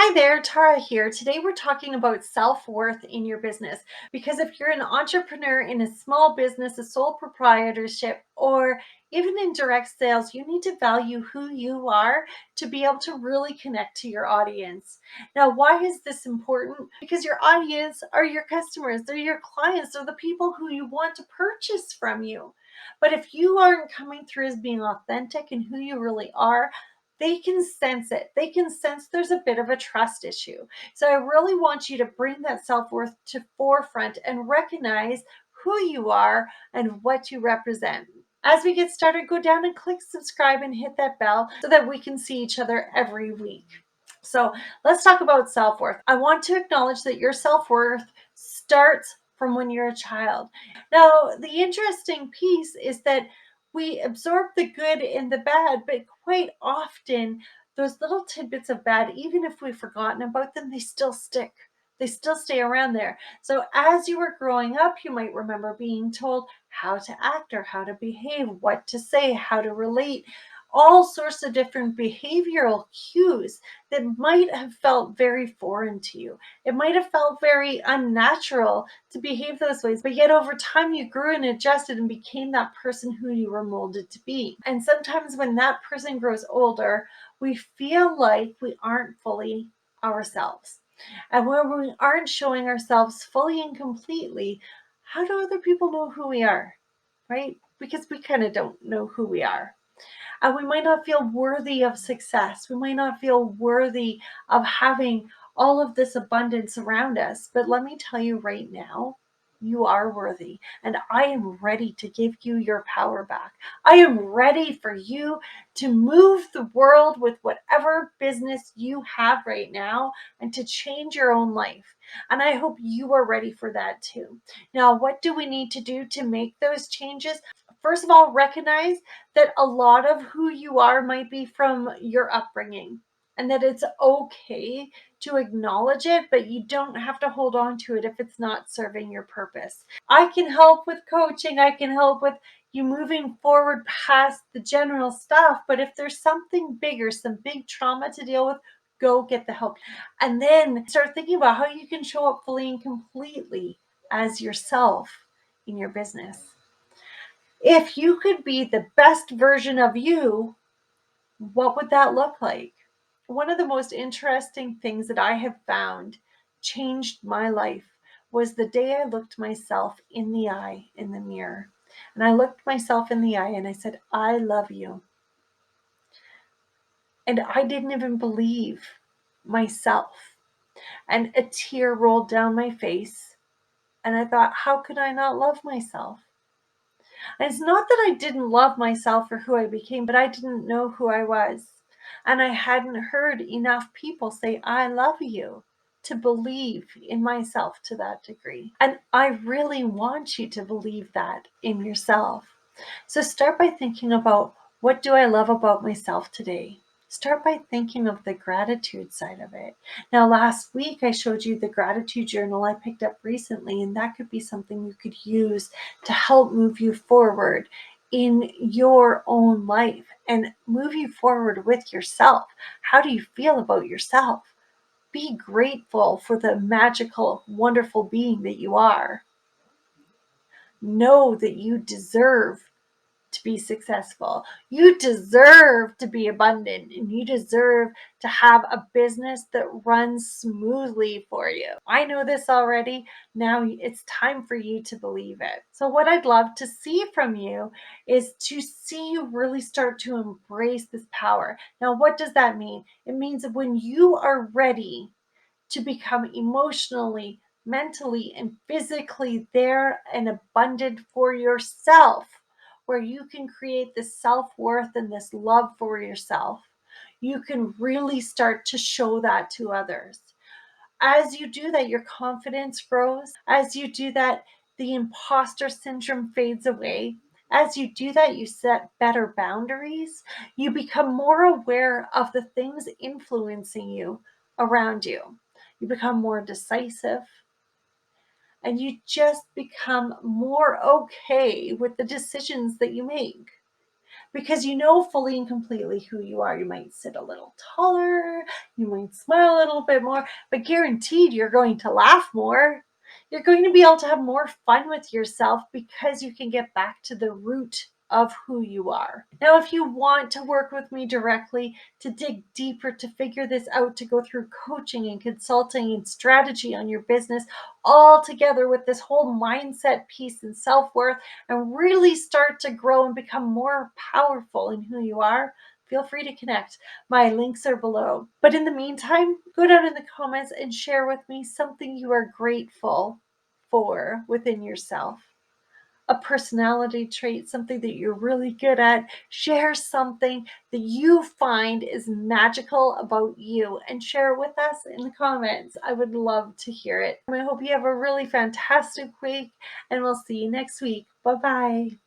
Hi there, Tara here. Today we're talking about self-worth in your business because if you're an entrepreneur in a small business, a sole proprietorship, or even in direct sales, you need to value who you are to be able to really connect to your audience. Now, why is this important? Because your audience are your customers, they're your clients, they're the people who you want to purchase from you. But if you aren't coming through as being authentic and who you really are, they can sense it. They can sense there's a bit of a trust issue. So I really want you to bring that self-worth to forefront and recognize who you are and what you represent. As we get started, go down and click subscribe and hit that bell so that we can see each other every week. So let's talk about self-worth. I want to acknowledge that your self-worth starts from when you're a child. Now, the interesting piece is that we absorb the good and the bad, but quite often those little tidbits of bad, even if we've forgotten about them, they still stick. They still stay around there. So as you were growing up, you might remember being told how to act or how to behave, what to say, how to relate, all sorts of different behavioral cues that might have felt very foreign to you. It might have felt very unnatural to behave those ways, but yet over time you grew and adjusted and became that person who you were molded to be. And sometimes when that person grows older, we feel like we aren't fully ourselves. And when we aren't showing ourselves fully and completely, how do other people know who we are? Right? Because we kind of don't know who we are. And we might not feel worthy of success. We might not feel worthy of having all of this abundance around us. But let me tell you right now, you are worthy. And I am ready to give you your power back. I am ready for you to move the world with whatever business you have right now and to change your own life. And I hope you are ready for that too. Now, what do we need to do to make those changes? First of all, recognize that a lot of who you are might be from your upbringing and that it's okay to acknowledge it, but you don't have to hold on to it if it's not serving your purpose. I can help with coaching. I can help with you moving forward past the general stuff. But if there's something bigger, some big trauma to deal with, go get the help. And then start thinking about how you can show up fully and completely as yourself in your business. If you could be the best version of you, what would that look like? One of the most interesting things that I have found changed my life was the day I looked myself in the eye in the mirror. And I looked myself in the eye and I said, I love you. And I didn't even believe myself. And a tear rolled down my face. And I thought, how could I not love myself? And it's not that I didn't love myself for who I became, but I didn't know who I was. And I hadn't heard enough people say, I love you, to believe in myself to that degree. And I really want you to believe that in yourself. So start by thinking about, what do I love about myself today? Start by thinking of the gratitude side of it. Now, last week I showed you the gratitude journal I picked up recently, and that could be something you could use to help move you forward in your own life and move you forward with yourself. How do you feel about yourself? Be grateful for the magical, wonderful being that you are. Know that you deserve to be successful. You deserve to be abundant, and you deserve to have a business that runs smoothly for you. I know this already. Now it's time for you to believe it. So what I'd love to see from you is to see you really start to embrace this power. Now, what does that mean? It means that when you are ready to become emotionally, mentally, and physically there and abundant for yourself, where you can create this self-worth and this love for yourself, you can really start to show that to others. As you do that, your confidence grows. As you do that, the imposter syndrome fades away. As you do that, you set better boundaries. You become more aware of the things influencing you around you. You become more decisive, and you just become more okay with the decisions that you make. because you know fully and completely who you are. You might sit a little taller, you might smile a little bit more, but guaranteed you're going to laugh more. You're going to be able to have more fun with yourself because you can get back to the root of who you are. Now, if you want to work with me directly, to dig deeper, to figure this out, to go through coaching and consulting and strategy on your business, all together with this whole mindset piece and self worth, and really start to grow and become more powerful in who you are, feel free to connect. My links are below. But in the meantime, go down in the comments and share with me something you are grateful for within yourself, a personality trait, something that you're really good at. Share something that you find is magical about you and share it with us in the comments. I would love to hear it. I hope you have a really fantastic week, and we'll see you next week. Bye bye.